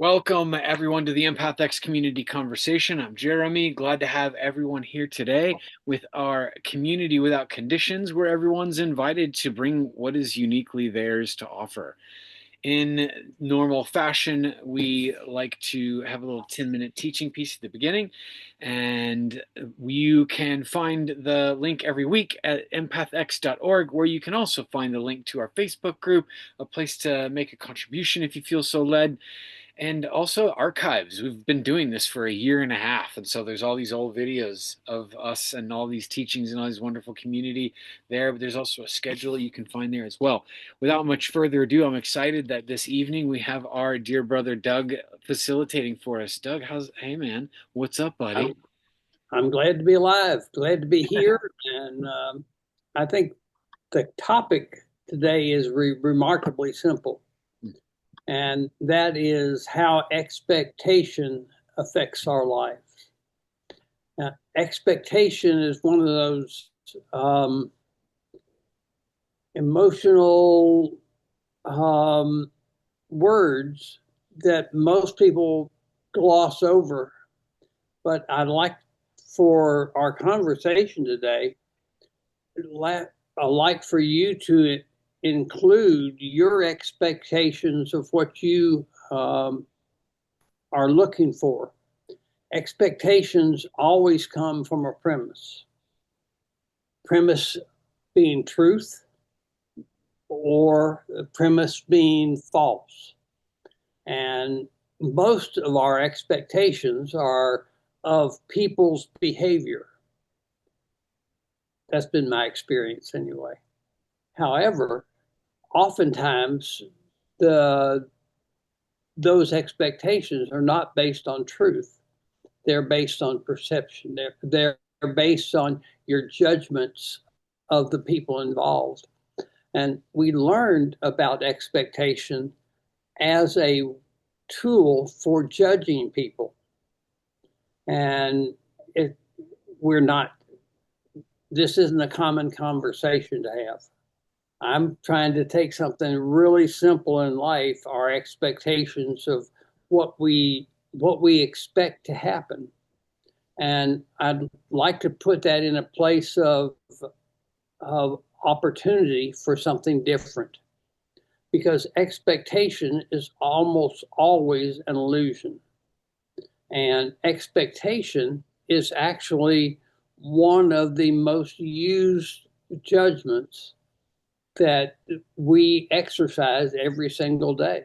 Welcome, everyone, to the Empath X community conversation. I'm Jeremy. Glad to have everyone here today with our Community Without Conditions, where everyone's invited to bring what is uniquely theirs to offer. In normal fashion, we like to have a little 10-minute teaching piece at the beginning, and you can find the link every week at empathx.org, where you can also find the link to our Facebook group, a place to make a contribution if you feel so led, and also archives. We've been doing this for a year and a half, and so there's all these old videos of us and all these teachings and all this wonderful community there, but there's also a schedule you can find there as well. Without much further ado, I'm excited that this evening we have our dear brother Doug facilitating for us. Doug, hey man, what's up, buddy? I'm, I'm glad to be alive, glad to be here. And I think the topic today is remarkably simple, and that is how expectation affects our lives. Now, expectation is one of those emotional words that most people gloss over. But I'd like for our conversation today, I'd like for you to include your expectations of what you are looking for. Expectations always come from a premise being truth, or the premise being false. And most of our expectations are of people's behavior. That's been my experience anyway. However, oftentimes those expectations are not based on truth. They're based on perception. They're based on your judgments of the people involved. And we learned about expectation as a tool for judging people. And we're not, this isn't a common conversation to have. I'm trying to take something really simple in life, our expectations of what we expect to happen. And I'd like to put that in a place of opportunity for something different, because expectation is almost always an illusion. And expectation is actually one of the most used judgments that we exercise every single day.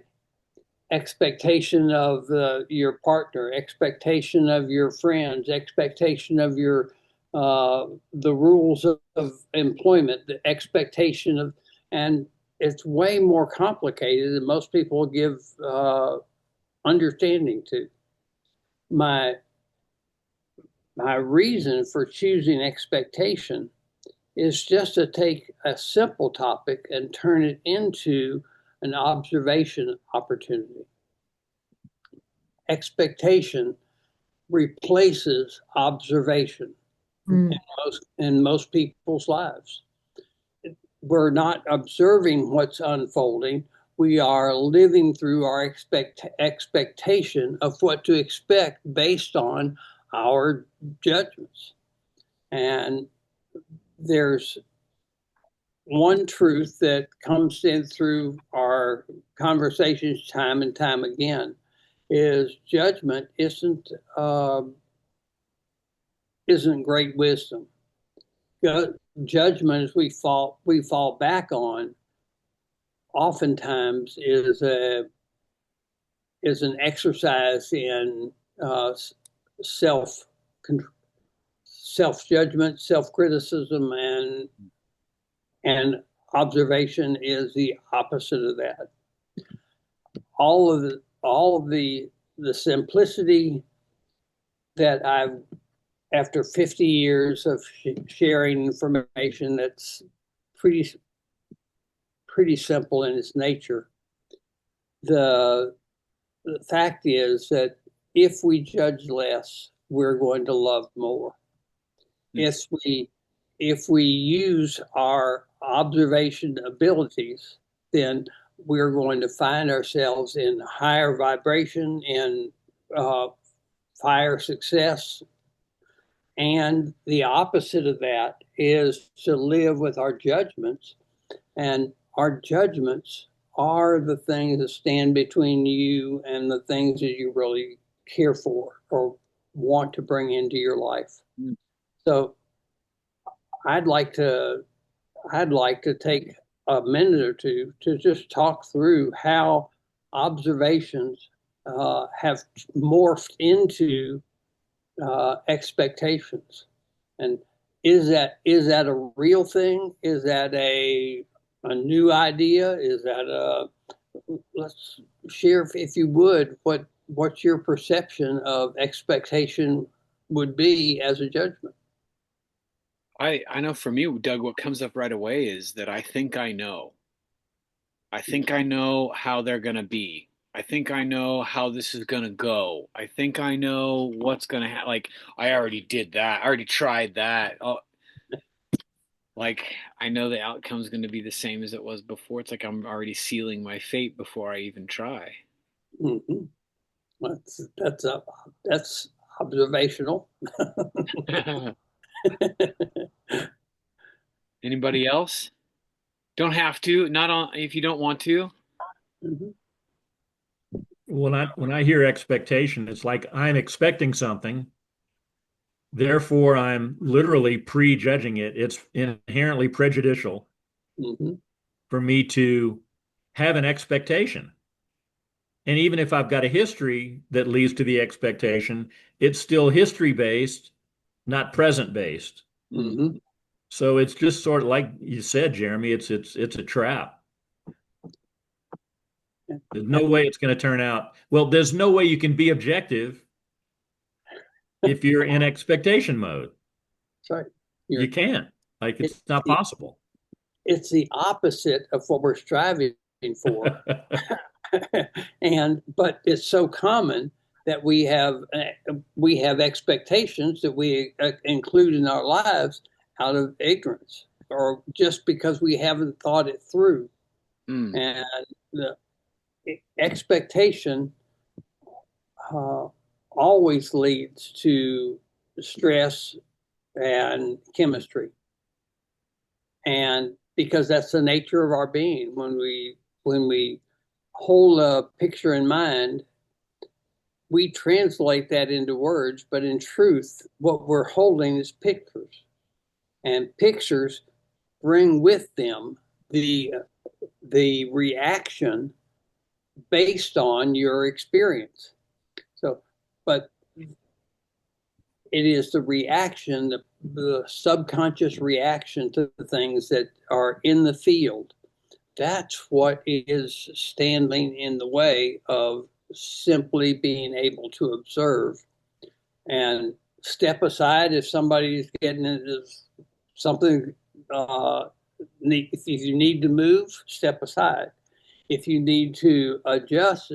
Expectation of your partner, expectation of your friends, expectation of your the rules of employment, the expectation of, and it's way more complicated than most people give understanding to. My reason for choosing expectation is just to take a simple topic and turn it into an observation opportunity. Expectation replaces observation in most people's lives. We're not observing what's unfolding. We are living through our expectation of what to expect based on our judgments. And there's one truth that comes in through our conversations time and time again, is judgment isn't great wisdom. Judgment, as we fall back on, oftentimes is an exercise in self judgment, self criticism, and observation is the opposite of that. All of the simplicity that I've, after 50 years of sharing information that's pretty simple in its nature, the fact is that if we judge less, we're going to love more. If we use our observation abilities, then we're going to find ourselves in higher vibration, in uh, higher success. And the opposite of that is to live with our judgments. And our judgments are the things that stand between you and the things that you really care for or want to bring into your life. Mm. So I'd like to I'd like to take a minute or two to just talk through how observations have morphed into expectations. And is that a real thing? Is that a new idea? Is that a let's share if you would what your perception of expectation would be as a judgment. I know for me, Doug, what comes up right away is that I think I know. I think I know how they're going to be. I think I know how this is going to go. I think I know what's going to happen. Like, I already did that. I already tried that. Oh, like, I know the outcome's going to be the same as it was before. It's like I'm already sealing my fate before I even try. Mm-hmm. That's observational. Anybody else? Don't have to. Not on if you don't want to. Mm-hmm. When I hear expectation, it's like I'm expecting something, therefore I'm literally prejudging it. It's inherently prejudicial Mm-hmm. for me to have an expectation. And even if I've got a history that leads to the expectation, it's still history based, not present based. Mm-hmm. So it's just sort of like you said, Jeremy, it's a trap. There's no way it's going to turn out. Well, there's no way you can be objective if you're in expectation mode. Sorry. You You're, can't. Like it's it's not the possible. it's the opposite of what we're striving for. And but it's so common that we have expectations that we include in our lives out of ignorance or just because we haven't thought it through. Mm. And the expectation uh, always leads to stress and chemistry, and because that's the nature of our being. When we hold a picture in mind, we translate that into words, but in truth, what we're holding is pictures. And pictures bring with them the reaction based on your experience. So, but it is the reaction, the subconscious reaction to the things that are in the field. That's what is standing in the way of simply being able to observe and step aside if somebody's getting into something. If you need to move, step aside. If you need to adjust.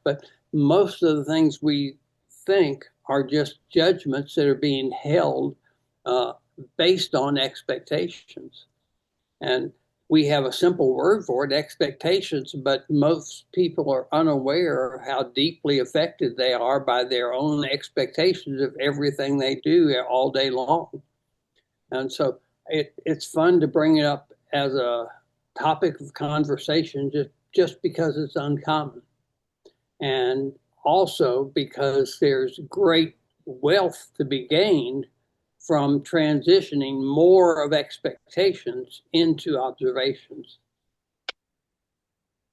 But most of the things we think are just judgments that are being held uh, based on expectations. And we have a simple word for it, expectations, but most people are unaware of how deeply affected they are by their own expectations of everything they do all day long. And so it's fun to bring it up as a topic of conversation just because it's uncommon. And also because there's great wealth to be gained from transitioning more of expectations into observations.